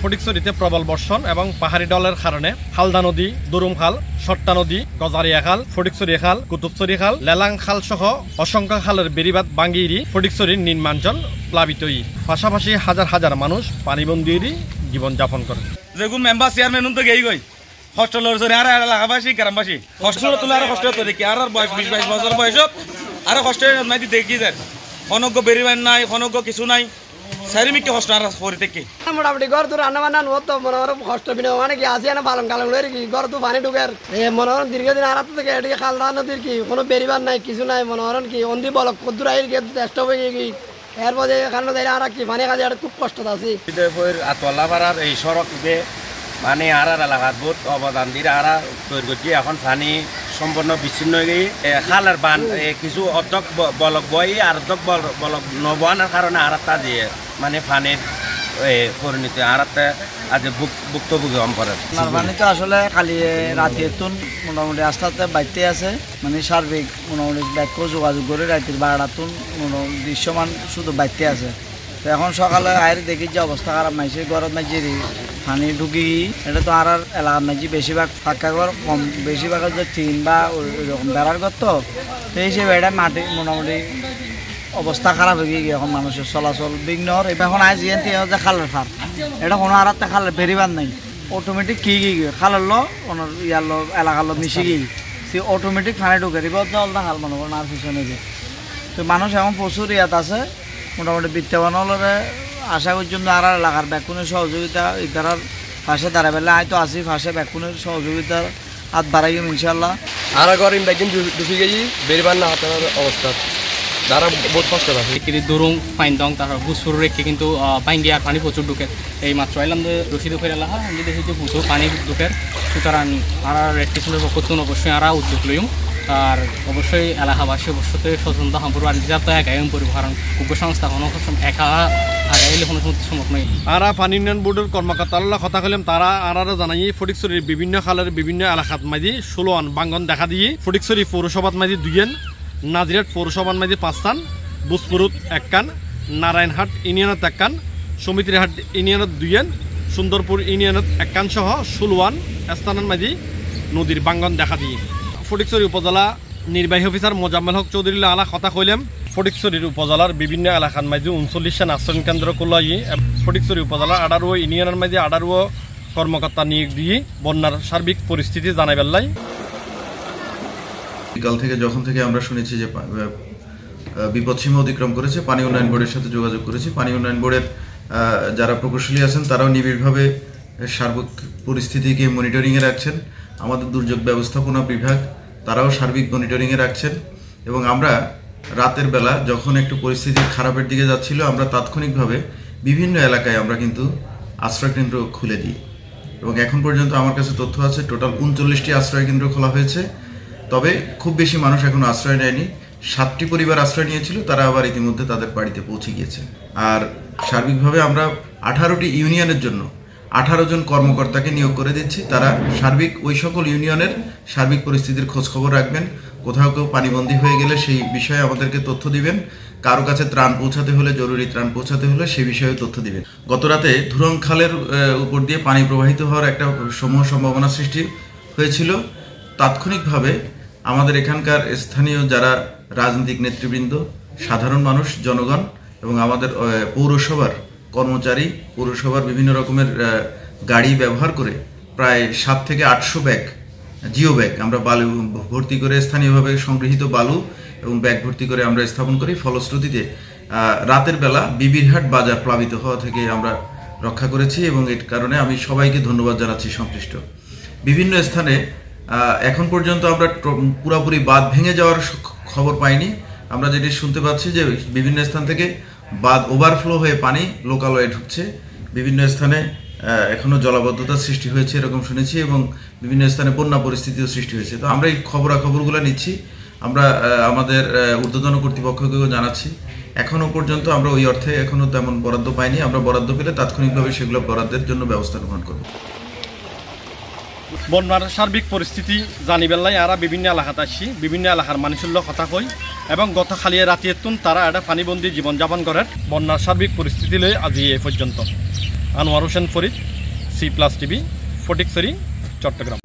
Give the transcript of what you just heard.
ফটিকছড়িতে প্রবল বর্ষণ এবং পাহাড়ি ঢলের কারণে হালদা নদী, দুরুম খাল, সট্টা নদী, গজারিয়া খাল, ফটিকছড়ি খাল, কুতুবছড়ি খাল, লেলাং খাল সহ অসংখ্য খালের বেড়িবাঁধ ভাঙিয়ে ফটিকছড়ির নির্মাঞ্চল প্লাবিতই। পাশাপাশি হাজার হাজার মানুষ পানিবন্দী জীবনযাপন করে। যেগুলো মেম্বার চেয়ারম্যান তো গেই গই হস্টেলের জন্য আর এলাকাবাসী গ্রামবাসী হস্টেল তুলে আর হস্টেল তো দেখি আর বয়স 20-22 বছর বয়সত আর হস্টেল নাই দেখি যায় অনজ্ঞ বেরিবান নাই, অনজ্ঞ কিছু নাই, শারীরিক কষ্ট আর পরে থেকে মোটামুটি ঘর তো রান্না বান্না হতো মনে করো কষ্ট বিনা মানে কি আসি না পালন কালন লই কি ঘর তো পানি ঢুকার মনে করেন দীর্ঘদিন আর থেকে এদিকে খালদা নদীর কি কোনো বেরিবান নাই, কিছু নাই, মনে করেন কি অন্দি বলক কদ্দুর আইর কি চেষ্টা হয়ে গিয়ে এরপরে এখানে যাই আর কি পানি কাজে আর খুব কষ্ট আছে। আতলা পাড়ার এই সড়ক দিয়ে মানে আর এলাকাত বহুত অবদান দিয়ে আর তৈরি করছি। এখন পানি সম্পূর্ণ বিচ্ছিন্ন হয়ে গিয়ে খালের বান কিছু অর্ধক বলক বই আর অর্ধক বলক নবানোর কারণে আর একটা দিয়ে মানে পানির পরিণতি আর একটা আজ ভুক্তভোগী হম করে। পানি তো আসলে খালি রাতের তুন মোটামুটি আস্তে আস্তে বাইতে আছে, মানে সার্বিক মোটামুটি ব্যাখ্য যোগাযোগ করে রাতের 12টার তুন দৃশ্যমান শুধু বাইতে আছে। তো এখন সকালে আয়ের দেখি যে অবস্থা খারাপ মাইছে গরম মাইছে পানি ঢুকি এটা তো আর এলাকার মাইছি বেশিরভাগ ফাঁকা ঘর কম, বেশিরভাগ হচ্ছে টিন বা ওইরকম বেড়ার ঘর তো সেই হিসেবে এটা মাটি মোটামুটি অবস্থা খারাপ হয়ে গিয়ে এখন মানুষের চলাচল বিঘ্ন। এবার এখন আজ যে খালের ফার এটা কোনো আর একটা খালের বেরিবান নাই, অটোমেটিক কি গিয়ে খালের লো ইয়ার লো এলাকার লো মিশে গিয়ে সে অটোমেটিক পানি ঢুকে এবার জলটা খাল মনে করেন আর পিছনে গিয়ে। তো মানুষ এখন প্রচুর ইয়াত আছে মোটামুটি বিত্তবান হলে আশা পর্যন্ত আর এলাকার ব্যাকুনের সহযোগিতা ইতারার পাশে দাঁড়াবেলে হয়তো আসি পাশে ব্যাকুনের সহযোগিতার হাত বাড়াই ইনশাল্লাহ। আর গরিম ব্যাগিন ঢুকে গেছি বেরিবার না হাতের অবস্থা যারা বহুত কষ্ট আছে কিন্তু দরুং পাইনদং তারপর বুসপুর রেখে কিন্তু বাইন্ডি আর পানি প্রচুর ঢুকে। এই মাত্র এলাম যে রশিদ ফের এলাকা আমি দেখি যে প্রচুর পানি ঢুকে। সুতরাং আর রেড স্টেশনের পক্ষ থেকে অবশ্যই আর উদ্যোগ লইম আর অবশ্যই এলাকাবাসী অবশ্যই সচেতনতা সম্পর্ক আর যা তো একাই পরিব কারণ উপ সংস্থা কোনো একা আগাইলে কোনো সম্ভব নয়। আর পানি উন্নয়ন বোর্ডের কর্মকর্তারা কথা কইলাম তারা আর জানাই ফটিকছড়ির বিভিন্ন খালের বিভিন্ন এলাকাত মাঝি 16 বাঙ্গন দেখা দিয়ে ফটিকছড়ি পৌরসভাত মাঝি 2 নাজিরাট পৌরসভার মাঝি 5 বুসপুরুত 1 নারায়ণহাট ইউনিয়নত 1 সমিতিরহাট ইউনিয়নত 2 সুন্দরপুর ইউনিয়নত 1 সহ 16 স্থানের মাঝি নদীর বাঙ্গন দেখা দিয়ে। ফটিকছড়ি উপজেলা নির্বাহী অফিসার মোজাম্মেল হক চৌধুরী আলা কথা কইলাম ফটিকছড়ির উপজেলার বিভিন্ন এলাকার মাঝে 39 আশ্রয়ণ কেন্দ্র খোলাই ফটিকছড়ি উপজেলার 18 ইউনিয়নের মাঝে 18 কর্মকর্তা নিয়োগ দিয়ে বন্যার সার্বিক পরিস্থিতি জানাই বেলাই। বিকাল থেকে যখন থেকে আমরা শুনেছি যে বিপদসীমা অতিক্রম করেছে, পানি উন্নয়ন বোর্ডের সাথে যোগাযোগ করেছি। পানি উন্নয়ন বোর্ডের যারা প্রকৌশলী আছেন তারাও নিবিড়ভাবে সার্বিক পরিস্থিতিকে মনিটরিংয়ে রাখছেন। আমাদের দুর্যোগ ব্যবস্থাপনা বিভাগ তারাও সার্বিক মনিটরিংয়ে রাখছেন এবং আমরা রাতের বেলা যখন একটু পরিস্থিতি খারাপের দিকে যাচ্ছিল আমরা তাৎক্ষণিকভাবে বিভিন্ন এলাকায় আমরা কিন্তু আশ্রয়কেন্দ্র খুলে দিই এবং এখন পর্যন্ত আমার কাছে তথ্য আছে টোটাল 39টি আশ্রয়কেন্দ্র খোলা হয়েছে। তবে খুব বেশি মানুষ এখনো আশ্রয় নেয়নি, 7টি পরিবার আশ্রয় নিয়েছিল, তারা আবার ইতিমধ্যে তাদের বাড়িতে পৌঁছে গিয়েছে। আর সার্বিকভাবে আমরা 18টি ইউনিয়নের জন্য 18 জন কর্মকর্তাকে নিয়োগ করে দিচ্ছি। তারা সার্বিক ওই সকল ইউনিয়নের সার্বিক পরিস্থিতির খোঁজ খবর রাখবেন। কোথাও কেউ পানিবন্দী হয়ে গেলে সেই বিষয়ে আমাদেরকে তথ্য দিবেন। কারো কাছে ত্রাণ পৌঁছাতে হলে, জরুরি ত্রাণ পৌঁছাতে হলে সেই বিষয়ে তথ্য দিবেন। গতরাতে ধুরং খালের উপর দিয়ে পানি প্রবাহিত হওয়ার একটা সমূহ সম্ভাবনা সৃষ্টি হয়েছিল। তাৎক্ষণিকভাবে আমাদের এখানকার স্থানীয় যারা রাজনৈতিক নেতৃবৃন্দ, সাধারণ মানুষ, জনগণ এবং আমাদের পৌরসভার কর্মচারী, পৌরসভার বিভিন্ন রকমের গাড়ি ব্যবহার করে প্রায় 700 থেকে 800 ব্যাগ জিও ব্যাগ আমরা বালু ভর্তি করে স্থানীয়ভাবে সংগৃহীত বালু এবং ব্যাগ ভর্তি করে আমরা স্থাপন করি। ফলশ্রুতিতে রাতের বেলা বিবিরহাট বাজার প্লাবিত হওয়া থেকে আমরা রক্ষা করেছি এবং এর কারণে আমি সবাইকে ধন্যবাদ জানাচ্ছি সংশ্লিষ্ট। বিভিন্ন স্থানে এখন পর্যন্ত আমরা পুরোপুরি বাঁধ ভেঙে যাওয়ার খবর পাইনি। আমরা যেটি শুনতে পাচ্ছি যে বিভিন্ন স্থান থেকে বাঁধ ওভারফ্লো হয়ে পানি লোকালয়ে ঢুকছে, বিভিন্ন স্থানে এখনো জলাবদ্ধতার সৃষ্টি হয়েছে এরকম শুনেছি এবং বিভিন্ন স্থানে বন্যা পরিস্থিতিও সৃষ্টি হয়েছে। তো আমরা এই খবরাখবরগুলো নিচ্ছি, আমরা আমাদের ঊর্ধ্বতন কর্তৃপক্ষকেও জানাচ্ছি। এখনো পর্যন্ত আমরা ওই অর্থে এখনো তেমন বরাদ্দ পাইনি। আমরা বরাদ্দ পেলে তাৎক্ষণিকভাবে সেগুলো বরাদ্দের জন্য ব্যবস্থা গ্রহণ করব। বন্যার সার্বিক পরিস্থিতি জানিবেলাই আর বিভিন্ন এলাকাতে আসছি, বিভিন্ন এলাকার মানুষের কথা কই এবং গত খালিয়ে রাতিয়েতুন তারা একটা পানিবন্দী জীবনযাপন করে বন্যার সার্বিক পরিস্থিতি লই আজি এই পর্যন্ত। Anwar Hossain Farid, C+ TV, Fatikchhari, Chittagong.